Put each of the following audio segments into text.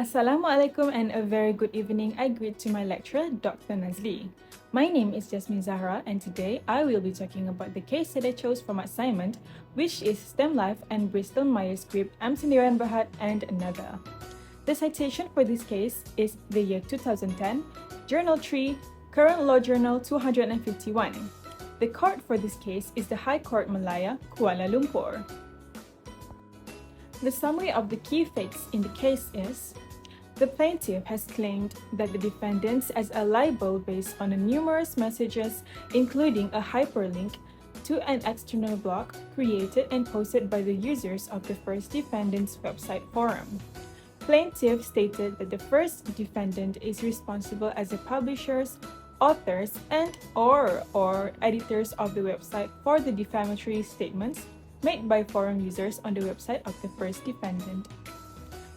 Assalamualaikum and a very good evening I greet to my lecturer, Dr. Nazli. My name is Jasmine Zahra and today I will be talking about the case that I chose for my assignment, which is STEMLIFE and Bristol Myers Squibb Sendirian Berhad and another. The citation for this case is the year 2010, Journal 3, Current Law Journal 251. The court for this case is the High Court Malaya, Kuala Lumpur. The summary of the key facts in the case is, the plaintiff has claimed that the defendants as a libel based on numerous messages, including a hyperlink to an external blog created and posted by the users of the first defendant's website forum. Plaintiff stated that the first defendant is responsible as the publishers, authors, and/or editors of the website for the defamatory statements made by forum users on the website of the first defendant.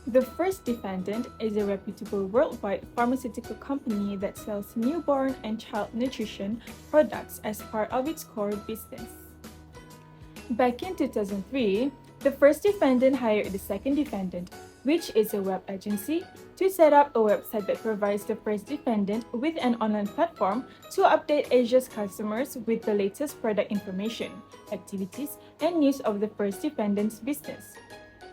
The first defendant is a reputable worldwide pharmaceutical company that sells newborn and child nutrition products as part of its core business. Back in 2003, the first defendant hired the second defendant, which is a web agency, to set up a website that provides the first defendant with an online platform to update Asia's customers with the latest product information, activities, and news of the first defendant's business.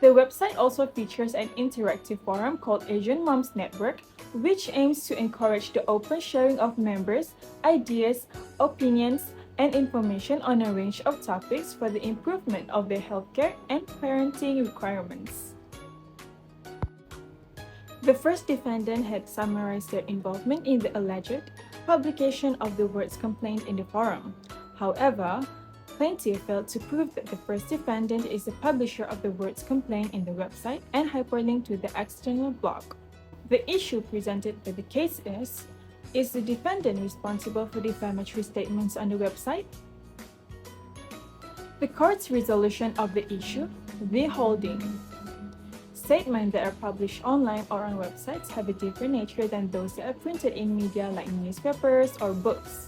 The website also features an interactive forum called Asian Moms Network, which aims to encourage the open sharing of members, ideas, opinions, and information on a range of topics for the improvement of their healthcare and parenting requirements. The first defendant had summarized their involvement in the alleged publication of the words complaint in the forum. However, plaintiff failed to prove that the first defendant is the publisher of the words complaint in the website and hyperlinked to the external blog. The issue presented by the case is the defendant responsible for defamatory statements on the website? The court's resolution of the issue, the holding. Statements that are published online or on websites have a different nature than those that are printed in media like newspapers or books.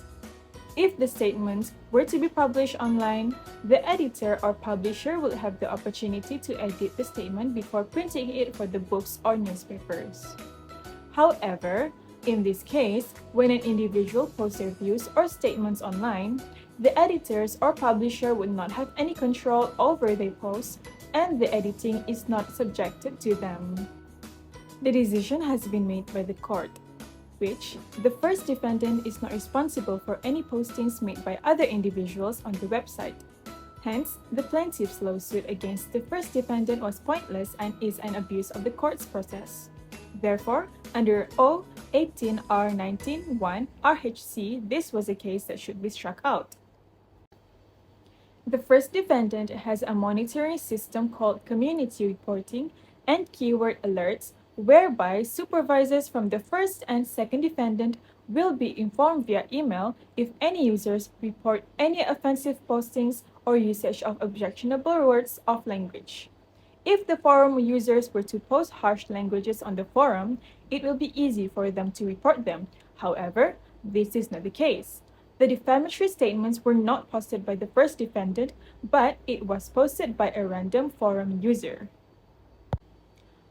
If the statements were to be published online, the editor or publisher will have the opportunity to edit the statement before printing it for the books or newspapers. However, in this case, when an individual posts their views or statements online, the editors or publisher would not have any control over their posts, and the editing is not subjected to them. The decision has been made by the court, which the first defendant is not responsible for any postings made by other individuals on the website. Hence, the plaintiff's lawsuit against the first defendant was pointless and is an abuse of the court's process. Therefore, under O18R19(1) RHC, this was a case that should be struck out. The first defendant has a monitoring system called community reporting and keyword alerts, whereby supervisors from the first and second defendant will be informed via email if any users report any offensive postings or usage of objectionable words of language. If the forum users were to post harsh languages on the forum, it will be easy for them to report them. However, this is not the case. The defamatory statements were not posted by the first defendant, but it was posted by a random forum user.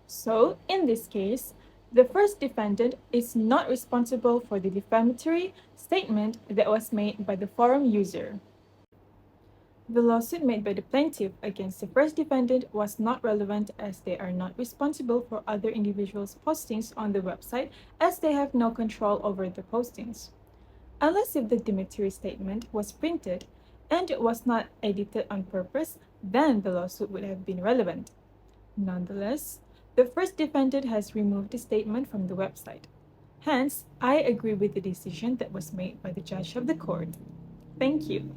So, in this case, the first defendant is not responsible for the defamatory statement that was made by the forum user. The lawsuit made by the plaintiff against the first defendant was not relevant as they are not responsible for other individuals' postings on the website as they have no control over the postings. Unless if the defamatory statement was printed and it was not edited on purpose, then the lawsuit would have been relevant. Nonetheless, the first defendant has removed the statement from the website. Hence, I agree with the decision that was made by the judge of the court. Thank you.